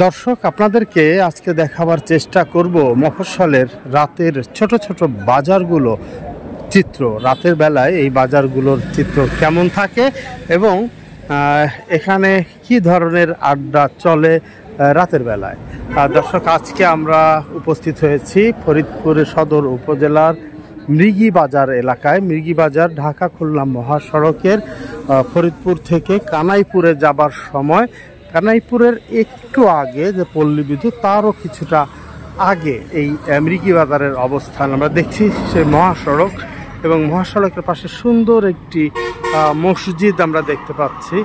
দর্শক, আপনাদেরকে আজকে দেখাবার চেষ্টা করব মফস্বলের রাতের ছোট ছোট বাজারগুলো চিত্র। রাতের বেলায় এই বাজারগুলোর চিত্র কেমন থাকে এবং এখানে কি ধরনের আড্ডা চলে রাতের বেলায়। দর্শক, আজকে আমরা উপস্থিত হয়েছি ফরিদপুর সদর উপজেলার মৃগী বাজার এলাকায়। মৃগী বাজার ঢাকা খুলনা মহাসড়কের ফরিদপুর থেকে কানাইপুরে যাবার সময় কানাইপুরের একটু আগে যে পল্লী বিদ্যুৎ, তারও কিছুটা আগে এই মৃগী বাজারের অবস্থান। আমরা দেখছি সে মহাসড়ক এবং মহাসড়কের পাশে সুন্দর একটি মসজিদ আমরা দেখতে পাচ্ছি।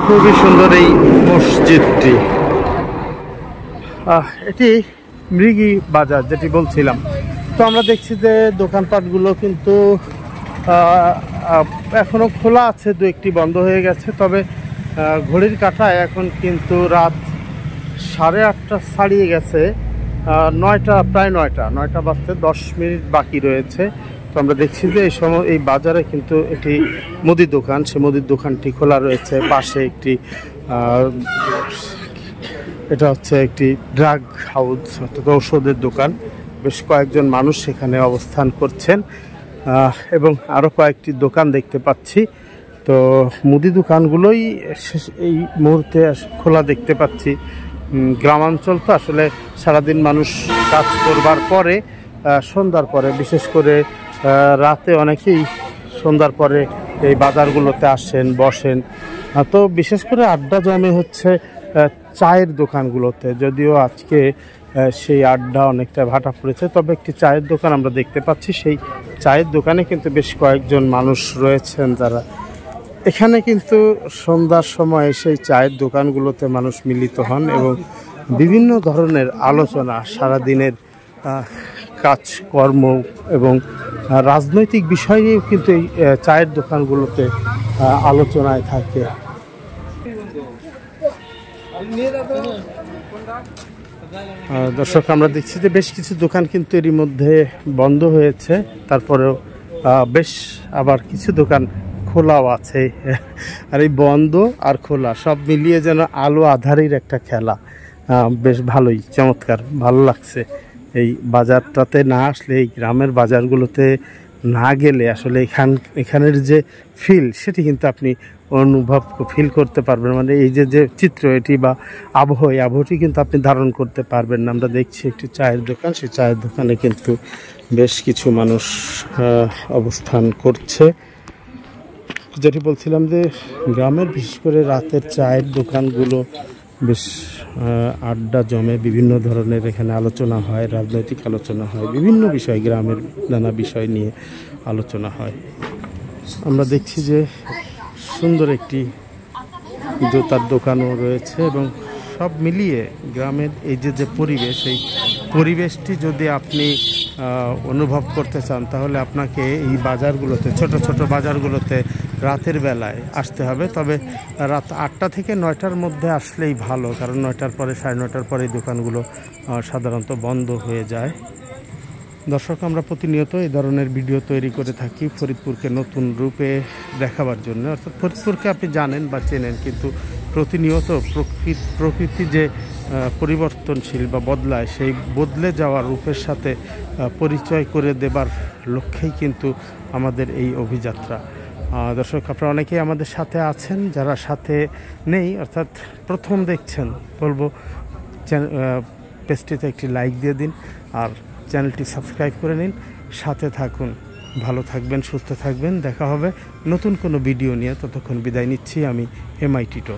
খুবই সুন্দর এই মসজিদটি। এটি মৃগী বাজার যেটি বলছিলাম। তো আমরা দেখছি যে দোকানপাটগুলো কিন্তু এখনও খোলা আছে, দু একটি বন্ধ হয়ে গেছে। তবে ঘড়ির কাঁটায় এখন কিন্তু রাত 8:30 ছাড়িয়ে গেছে। প্রায় নয়টা বাজতে 10 মিনিট বাকি রয়েছে। তো আমরা দেখছি যে এই সময় এই বাজারে কিন্তু একটি মুদির দোকান, সে মুদির দোকানটি খোলা রয়েছে। পাশে একটি এটা হচ্ছে একটি ড্রাগ হাউস অর্থাৎ ঔষধের দোকান। বেশ কয়েকজন মানুষ সেখানে অবস্থান করছেন এবং আরও কয়েকটি দোকান দেখতে পাচ্ছি। তো মুদি দোকানগুলোই এই মুহূর্তে খোলা দেখতে পাচ্ছি। গ্রামাঞ্চল তো আসলে সারাদিন মানুষ কাজ করবার পরে সন্ধ্যার পরে, বিশেষ করে রাতে অনেকেই সন্ধ্যার পরে এই বাজারগুলোতে আসেন, বসেন। তো বিশেষ করে আড্ডা জমে হচ্ছে চায়ের দোকানগুলোতে। যদিও আজকে সেই আড্ডা অনেকটা ভাটা পড়েছে, তবে একটি চায়ের দোকান আমরা দেখতে পাচ্ছি। সেই চায়ের দোকানে কিন্তু বেশ কয়েকজন মানুষ রয়েছেন যারা এখানে কিন্তু সন্ধ্যার সময় সেই চায়ের দোকানগুলোতে মানুষ মিলিত হন এবং বিভিন্ন ধরনের আলোচনা, সারাদিনের কাজকর্ম এবং রাজনৈতিক বিষয় নিয়েও কিন্তু এই চায়ের দোকানগুলোতে আলোচনায় থাকে। দর্শক, আমরা দেখছি যে বেশ কিছু দোকান কিন্তু এরই মধ্যে বন্ধ হয়েছে, তারপরেও বেশ আবার কিছু দোকান খোলাও আছে। আর এই বন্ধ আর খোলা সব মিলিয়ে যেন আলো আধারের একটা খেলা। বেশ ভালোই, চমৎকার, ভালো লাগছে। এই বাজারটাতে না আসলে, এই গ্রামের বাজারগুলোতে না গেলে আসলে এখানের যে সেটি কিন্তু আপনি ফিল করতে পারবেন। মানে এই যে চিত্র এটি বা আবহাওয়াটি কিন্তু আপনি ধারণ করতে পারবেন না। আমরা দেখছি একটি চায়ের দোকান, সেই চায়ের দোকানে কিন্তু বেশ কিছু মানুষ অবস্থান করছে। যেটি বলছিলাম যে গ্রামের বিশেষ করে রাতের চায়ের দোকানগুলো বেশ আড্ডা জমে, বিভিন্ন ধরনের এখানে আলোচনা হয়, রাজনৈতিক আলোচনা হয়, বিভিন্ন বিষয়, গ্রামের নানা বিষয় নিয়ে আলোচনা হয়। আমরা দেখছি যে সুন্দর একটি জুতার দোকানও রয়েছে এবং সব মিলিয়ে গ্রামের এই যে পরিবেশ, এই পরিবেশটি যদি আপনি অনুভব করতে চান তাহলে আপনাকে এই বাজারগুলোতে, ছোট ছোট বাজারগুলোতে রাতের বেলায় আসতে হবে। তবে রাত 8টা থেকে 9টার মধ্যে আসলেই ভালো, কারণ 9টার পরে, 9:30টার পরে এই দোকানগুলো সাধারণত বন্ধ হয়ে যায়। দর্শক, আমরা প্রতিনিয়ত এই ধরনের ভিডিও তৈরি করে থাকি ফরিদপুরকে নতুন রূপে দেখাবার জন্য। অর্থাৎ ফরিদপুরকে আপনি জানেন বা চেনেন, কিন্তু প্রতিনিয়ত প্রকৃতি যে পরিবর্তনশীল বা বদলায়, সেই বদলে যাওয়ার রূপের সাথে পরিচয় করে দেবার লক্ষ্যেই কিন্তু আমাদের এই অভিযাত্রা। দর্শক, আপনারা অনেকেই আমাদের সাথে আছেন, যারা সাথে নেই অর্থাৎ প্রথম দেখছেন, বলবো পেজটিতে একটি লাইক দিয়ে দিন আর চ্যানেলটি সাবস্ক্রাইব করে নিন, সাথে থাকুন। ভালো থাকবেন, সুস্থ থাকবেন। দেখা হবে নতুন কোনো ভিডিও নিয়ে। ততক্ষণ বিদায় নিচ্ছি আমি, MI টিটো।